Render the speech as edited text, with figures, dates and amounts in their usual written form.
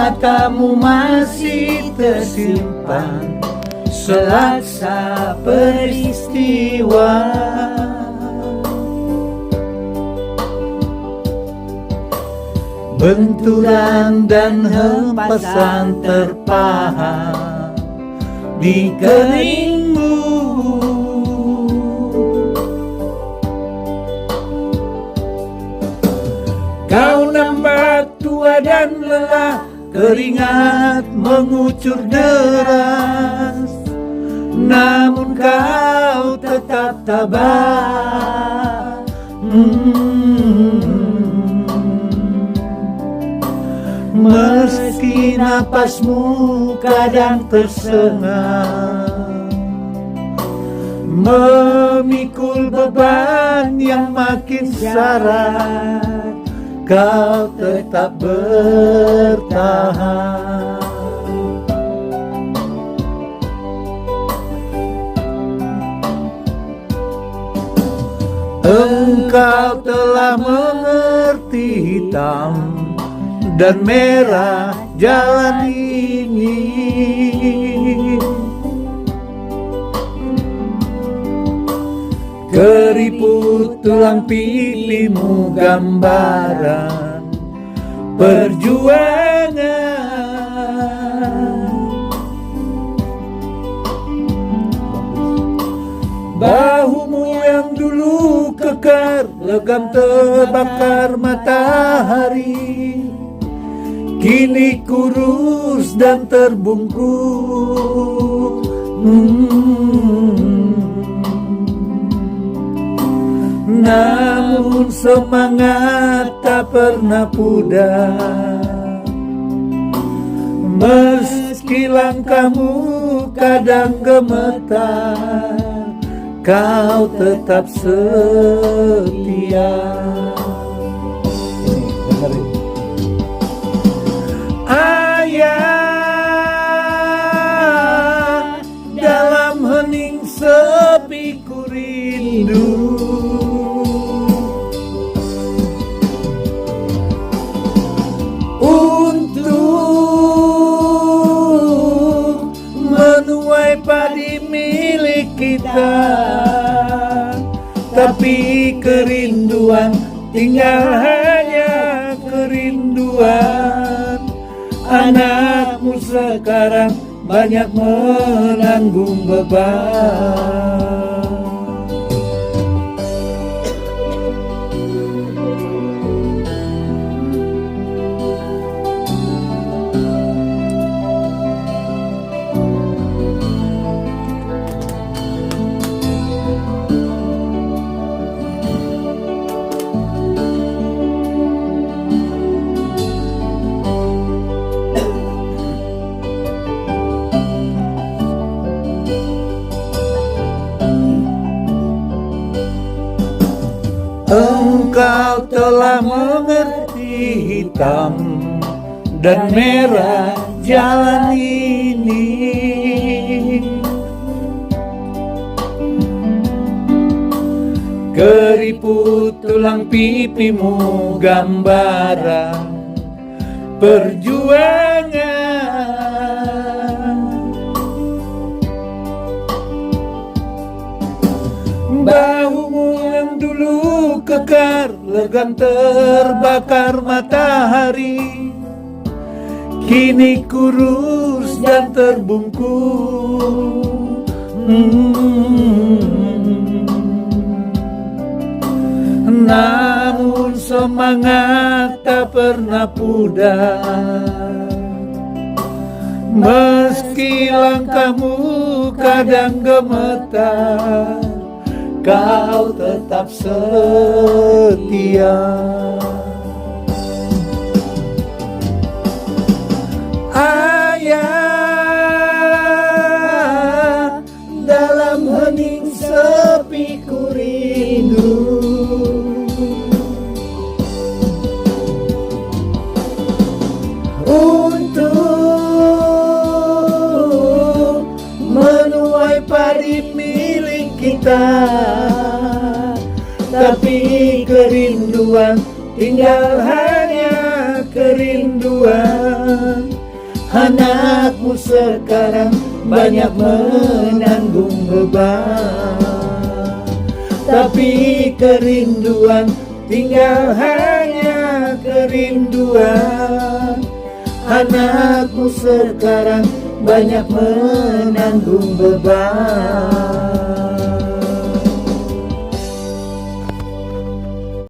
matamu masih tersimpan selaksa peristiwa. Benturan dan hempasan terpahat di keningmu. Kau nampak tua dan lelah, keringat mengucur deras, namun kau tetap tabah. Meski napasmu kadang tersengat, memikul beban yang makin syarat, kau tetap bertahan. Engkau telah mengerti hitam dan merah jalan ini. Keriput tulang pipimu gambaran perjuangan. Bahumu yang dulu kekar, legam terbakar matahari, kini kurus dan terbungkus. Namun semangat tak pernah pudar, meski langkahmu kadang gemetar, kau tetap setia. Ayah, dalam hening sepi ku rindu, untuk menuai padi milik kita, tapi kerinduan tinggal hanya kerinduan. Anakmu sekarang banyak menanggung beban. Engkau telah mengerti hitam dan merah jalan ini. Keriput tulang pipimu gambaran perjuangan. Bahumu yang dulu kekar, legam terbakar matahari, kini kurus dan terbungkus. Namun semangat tak pernah pudar, meski langkahmu kadang gemetar, kau tetap setia. Ayah, dalam hening sepi ku rindu, untuk menuai padi milik kita, tapi kerinduan tinggal hanya kerinduan. Anakmu sekarang banyak menanggung beban, tapi kerinduan tinggal hanya kerinduan. Anakmu sekarang banyak menanggung beban.